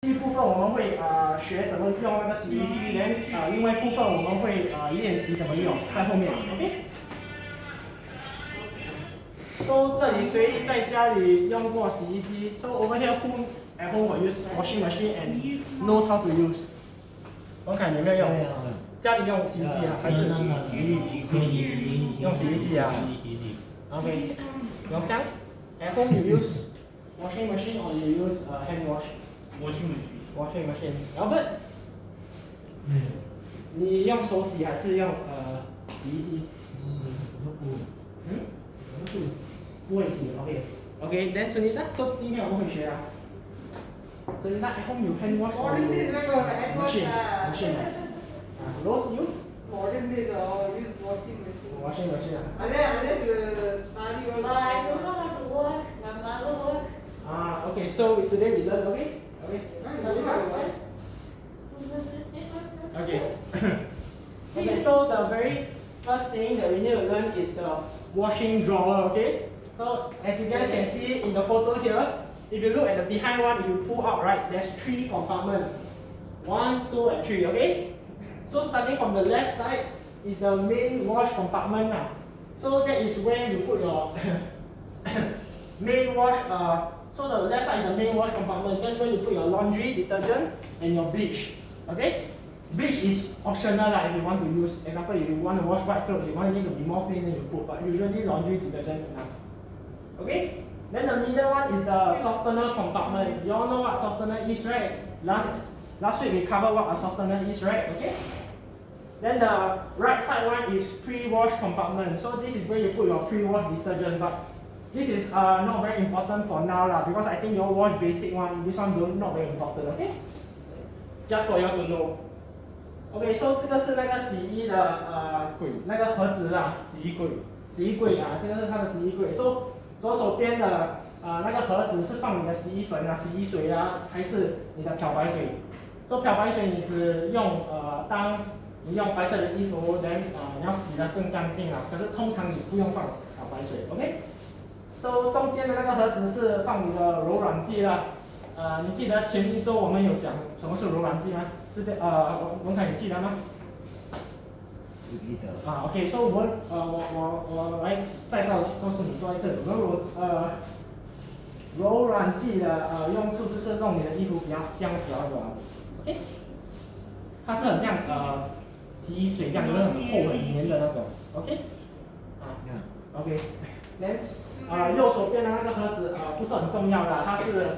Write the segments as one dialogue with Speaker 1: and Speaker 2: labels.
Speaker 1: 第一部分我们会学怎么用那个洗衣机，另外一部分我们会练习怎么用，在后面 ，OK。So 这里谁在家里用过洗衣机 ？So over here who at home will use washing machine and knows how to use？ 王凯你有没有用？家里用洗衣机啊，还是？用洗衣机啊。OK。永祥 ，at home you use washing machine or you use hand wash？Washing machine。Albert， 你用手洗还是用洗衣机？不会洗 ，OK。OK，then Sunita，so 今天我们会学啊。Sunita at home you hand wash or you machine？Rose you？
Speaker 2: Modern days use washing machine.
Speaker 1: Washing machine 啊。
Speaker 2: Unless sari or.
Speaker 3: But I don't know how to wash. My mother wash.
Speaker 1: Okay. So today we learn. Okay. Okay. Okay. So the very first thing that we need to learn is the washing drawer. Okay. So as you guys can see in the photo here, if you look at the behind one, if you pull out, right, there's 3 compartments. 1, 2, and 3. Okay. So starting from the left side is the main wash compartment now. So that is where you put your main wash. So the left side is the main wash compartment. That's where you put your laundry detergent and your bleach. Okay. Bleach is optional if you want to use. Example, if you want to wash white clothes, you want it to be more clean, then you put. But usually laundry detergent enough. Okay. Then the middle one is the softener compartment. You all know what softener is, right? Last week we covered what a softener is, right? Okay. Then the right side one is pre-wash compartment. So this is where you put your pre-wash detergent. But this is not very important for now because I think you all wash basic one. This one not very important. Okay. Just for you all to know. Okay. So 这个是那个洗衣的那个盒子啦，洗衣柜啊，这个是它的洗衣柜。So 左手边的那个盒子是放你的洗衣粉啊、洗衣水啊，还是你的漂白水？So 漂白水你只用当你用白色的衣服，你要洗得更干净可是通常你不用放漂白水 ，OK？So 中间的那个盒子是放你的柔软剂啦。你记得前一周我们有讲什么是柔软剂吗？文凯你记得吗？
Speaker 4: 不记得。
Speaker 1: OK，so 我来再告诉你说一次，柔软剂的用处就是让你的衣服比较香、比较软 ，OK？ 它是很像洗衣水这样，就是很厚很黏的那种 ，OK？ OK。Then 右手边的那个盒子不是很重要的，它是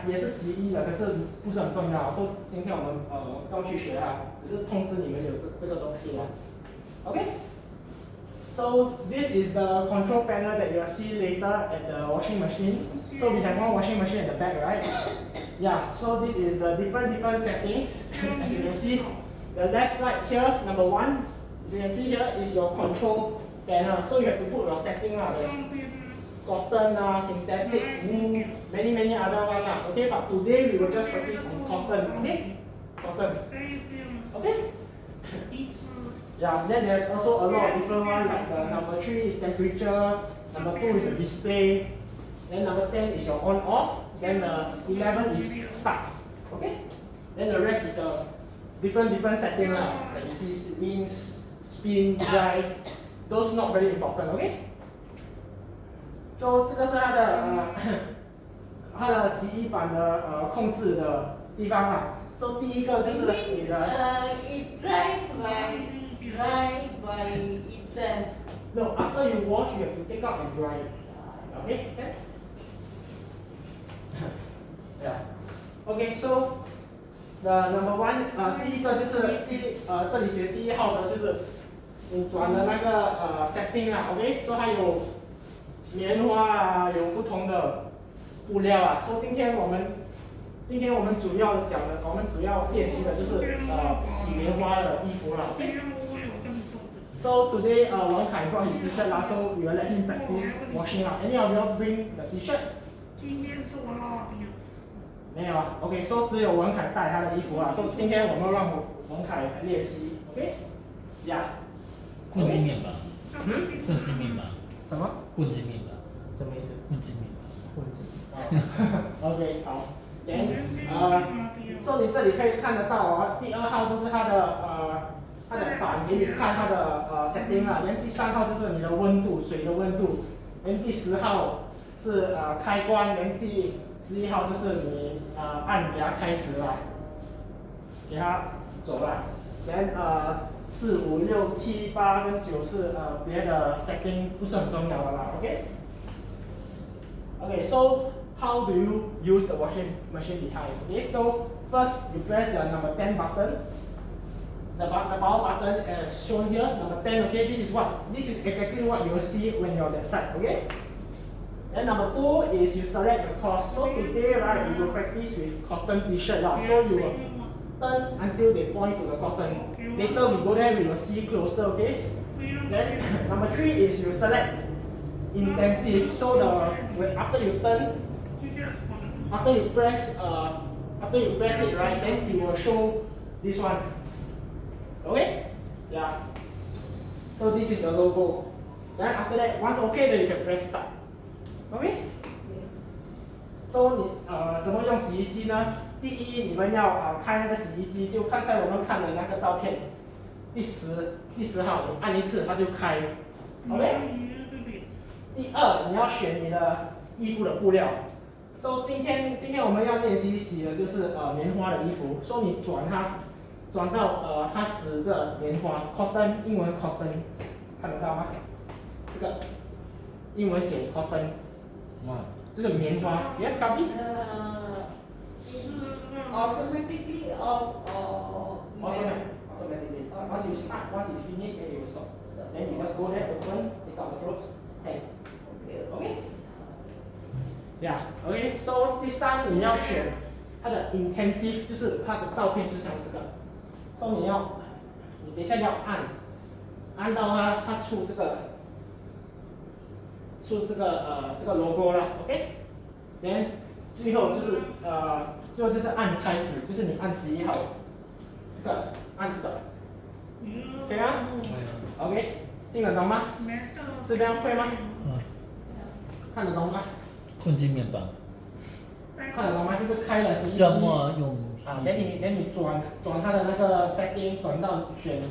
Speaker 1: 也是洗衣的，可是不是很重要。所以今天我们不用去学只是通知你们有这个东西OK？So this is the control panel that you'll see later at the washing machine. So we have one washing machine at the back, right? Yeah. So this is the different setting. As you can see, the left side here, number 1, as you can see here is your control panel. So you have to put your setting There's cotton, synthetic, wool, many other one Okay, but today we will just practice on cotton. Okay, cotton. Okay. Yeah, then there's also a lot of different ones like the number 3 is temperature, number 2 is the display, then number 10 is your on off, then the 11 is start. Okay? Then the rest is the different setting like you see rinse, spin, dry, those not very important. Okay? So 这个是它的洗衣板的控制的地方So 第一个就是你的。
Speaker 3: It dry by itself.
Speaker 1: No, after you wash, you have to take out and dry it. Okay? Yeah. Okay, so the number 1，第一个就是这里写第1号的就是你转的那个setting OK， 所以它有棉花有不同的布料所以今天我们主要讲的，我们主要练习的就是洗棉花的衣服So today, Wang Kai brought his T-shirt so we will let him practice washing Any of you all bring the T-shirt?
Speaker 5: 今天是我老弟。
Speaker 1: 没有OK， so 只有文凯带他的衣服所以今天我们让文凯来练习 OK？Yeah。
Speaker 4: 棍子面吧。棍子面吧。
Speaker 1: 什么？
Speaker 4: 棍子面吧。
Speaker 1: 什么意思？
Speaker 4: 棍子面吧。
Speaker 1: 棍子。OK， 好。所以你这里可以看得到哦，第2号就是它的板给你看它的setting 啦，然后第3号就是你的温度，水的温度，然后第10号是开关，然后第11号就是你按给它开始了，给它走了，然后4、5、6、7、8跟9是别的 setting 不是很重要的啦 ，OK？ Okay, so how do you use the washing machine behind? Okay, so first you press the number 10 button. The power button as shown here, number 10. Okay, this is exactly what you will see when you're on that side. Okay. Then number 2 is you select the course. So today, right, we will practice with cotton t-shirt. So you will turn until they point to the cotton. Later we go there, we will see closer. Okay. Then number 3 is you select intensive. So after you turn, after you press it, right, then it will show this one. Okay? Yeah. So this is the logo. Then after that, once okay, then you can press start. Okay? So 你怎么用洗衣机呢？第一，你们要开那个洗衣机，就刚才我们看的那个照片，第10号，你按一次它就开。OK？第2，你要选你的衣服的布料。So 今天我们要练习洗的就是棉花的衣服。So 你转到它指着棉花 cotton， 英文 cotton， 看得到吗？这个英文写 cotton， 这是棉花。Yes, copy?
Speaker 3: Automatically off or
Speaker 1: Automatically. Once you start, once you finish, then you will stop. Then you just go there, open, take out the clothes, hang. Okay? Yeah. Okay. So 第3你要选它的 intensive， 就是它的照片就像这个。So 你等一下要按到它出这个 logo 了 ，OK？ then 最后就是按开始，就是你按11号，按这个，可以吗 ？OK， 听得懂吗？这边会吗？看得懂吗？
Speaker 4: 困进面板。
Speaker 1: 看得懂吗？就是开了洗衣机。
Speaker 4: 怎么用？
Speaker 1: 连你转它的那个 setting 转到选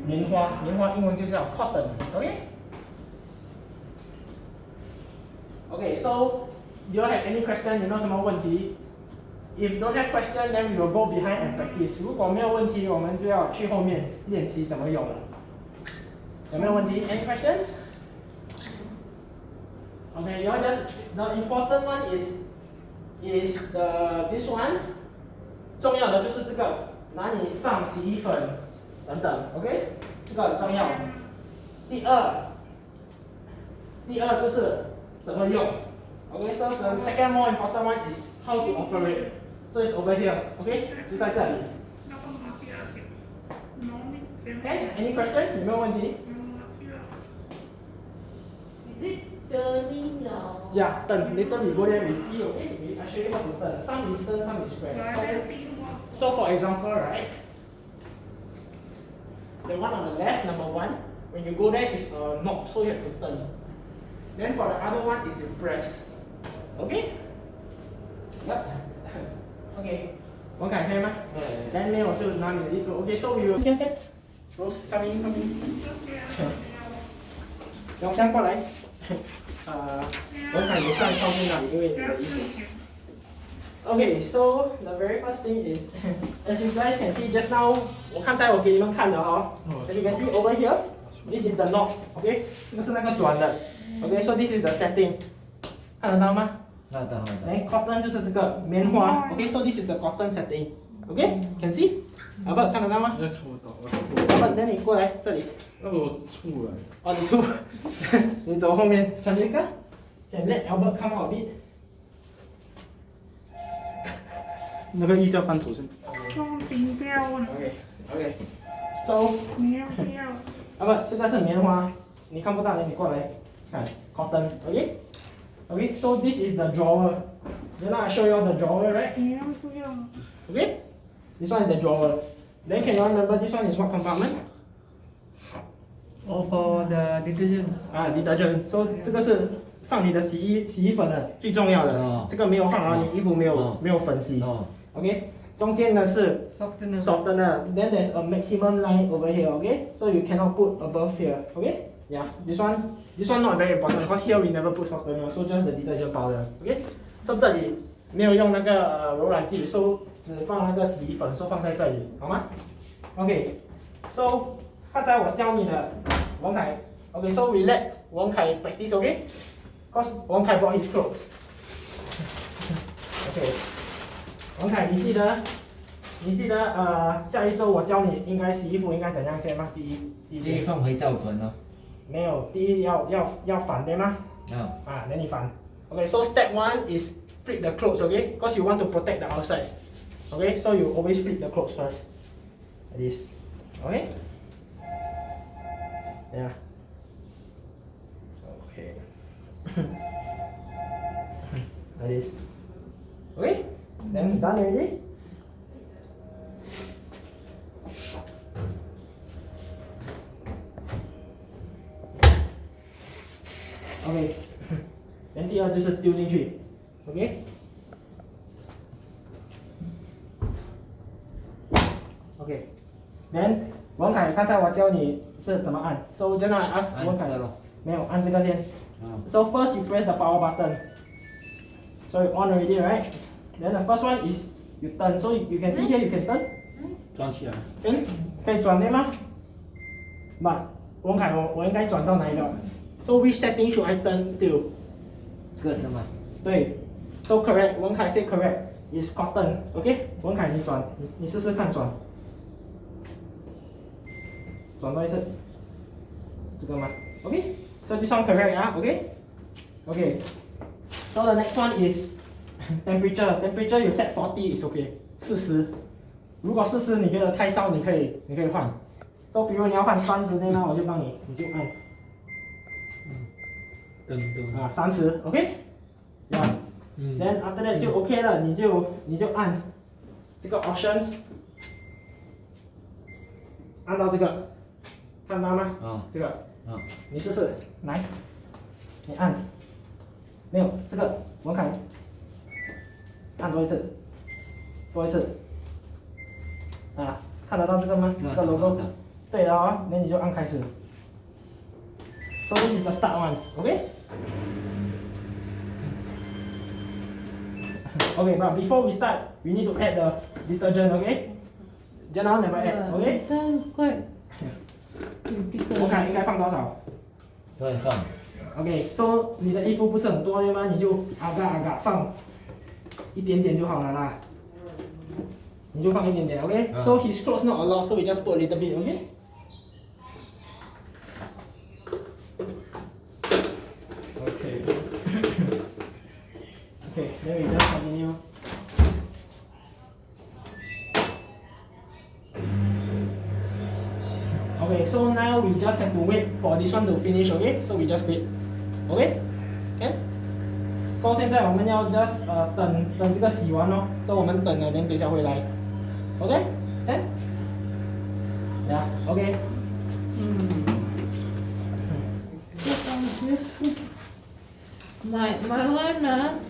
Speaker 1: 棉花英文就叫 cotton，OK？Okay, so you don't have any question? 你有什么问题 ？If don't have question, then we will go behind and practice. 如果没有问题，我们就要去后面练习怎么用了。有没有问题 ？Any questions? Okay, you the important one is this one. 重要的就是这个，哪里放洗衣粉等等 ，OK？ 这个很重要。第二就是怎么用 ，OK？ So the second more important one is how to operate. So it's over here, OK？ 就在这里。Okay? Any question？ 有没有问题
Speaker 3: Is it turning or?
Speaker 1: Yeah, turn. Later we go there, we see, okay? I show you how to turn. Some is turn, some is press. So for example, right? The one on the left, number 1, when you go there is a knob, so you have to turn. Then for the other one is you press. Okay? Yep. Okay. 王凯可以吗？Then 没有就拿你的衣服。Okay, so we will. Okay, okay. Rose, come in, come in. 杨香过来。王凯你站靠近那里，因为你的衣服。Okay, so the very first thing is, as you guys can see just now, 刚才我给你们看的哈 as you can see over here, this is the knob, okay? 这个是那个转的 ，okay? So this is the setting, 看得到吗？
Speaker 4: 看得到。
Speaker 1: 来 ，cotton 就是这个棉花 ，okay? So this is the cotton setting, okay? Can see? 阿伯看得到吗？
Speaker 6: 看不到，
Speaker 1: 阿伯，那你过来这里。
Speaker 6: 那我出来。
Speaker 1: 哦，你出，你走后面，传一个。Can let Albert come out a bit. 那个衣架搬出去。
Speaker 5: 装金标啊，
Speaker 1: OK. So
Speaker 5: 棉标。
Speaker 1: 啊不，这个是棉花，你看不到，你过来看 cotton. OK. Okay. So this is the drawer. Then I show you the drawer, right?
Speaker 5: 棉标。
Speaker 1: Okay. This one is the drawer. Then can you remember this one is what compartment?
Speaker 4: Oh, for the detergent.
Speaker 1: Detergent. So 这个是放你的洗衣粉的，最重要的，
Speaker 4: 哦
Speaker 1: 这个没有放啊，
Speaker 4: 哦
Speaker 1: 你衣服没有、
Speaker 4: 哦
Speaker 1: 没有粉洗。
Speaker 4: 哦
Speaker 1: OK， 中间呢是
Speaker 2: Softener.
Speaker 1: softener, then there's a maximum line over here. Okay, so you cannot put above here. Okay, yeah, this one not very important because here we never put softener, so just the detergent powder. Okay, so 这里没有用那个柔软剂，so 只放那个洗衣粉，so 放在这里，好吗 ？OK，so 刚才我教你的王凯 ，OK，so we let 王凯 practice. Okay，cause 王凯 brought his clothes. OK， 王凯，你记得下一周我教你应该洗衣服应该怎样先吗？第一点
Speaker 4: 放回照盆哦。
Speaker 1: 没有，第一要反对吗？
Speaker 4: 啊。
Speaker 1: 那你反。Okay, so step 1 is flip the clothes, okay? Because you want to protect the outside. Okay, so you always flip the clothes first. Like this. Okay? Yeah. Okay. Like this. Okay? Then done already? OK， 然后第二就是丢进去 ，OK， 然后王凯，刚才我教你是怎么按 ，so just now I ask 王凯，没有按这个先，so first you press the power button, so you on already, right? Then the first one is you turn, so you can see here you can turn，
Speaker 4: 转起来。
Speaker 1: 可以转对吗？不，王凯，我应该转到哪一个 ？So which setting should I turn to？
Speaker 4: 这个是吗？
Speaker 1: 对 ，so correct， 文凯 say correct is cotton，OK？ 文凯你转，你试试看转，转多一次，这个吗 ？OK？So this one correct 啊 ，OK？OK。So the next one is temperature you set 40 is OK， 40。如果40你觉得太烧，你可以换。So 比如你要换30对吗？我就帮你，你就按。啊，30 ，OK？Yeah。Then after that 就 OK 了，你就按这个 options， 按到这个，看到吗？这个，你试试，来，你按，没有这个，我看，按多一次，多一次，啊，看得到这个吗？这个 logo， 对了哦，那你就按开始。So this is the start one, okay? Okay, but before we start, we need to add the detergent, okay? Just now never add, okay? 我看应该放多少
Speaker 4: 对，放。
Speaker 1: ？Okay, so 你的衣服不是很多对吗？你就放一点点就好了啦。你就放一点点 ，okay? So his clothes not a lot, so we just put a little bit, okay? Okay. Okay, then we just continue. Okay, so now we just have to wait for this one to finish, okay? So we just wait, okay? Can? So 现在我们要 just 等这个洗完咯，所以我们等了，等一下回来 ，OK? Can? Yeah, OK.
Speaker 3: My one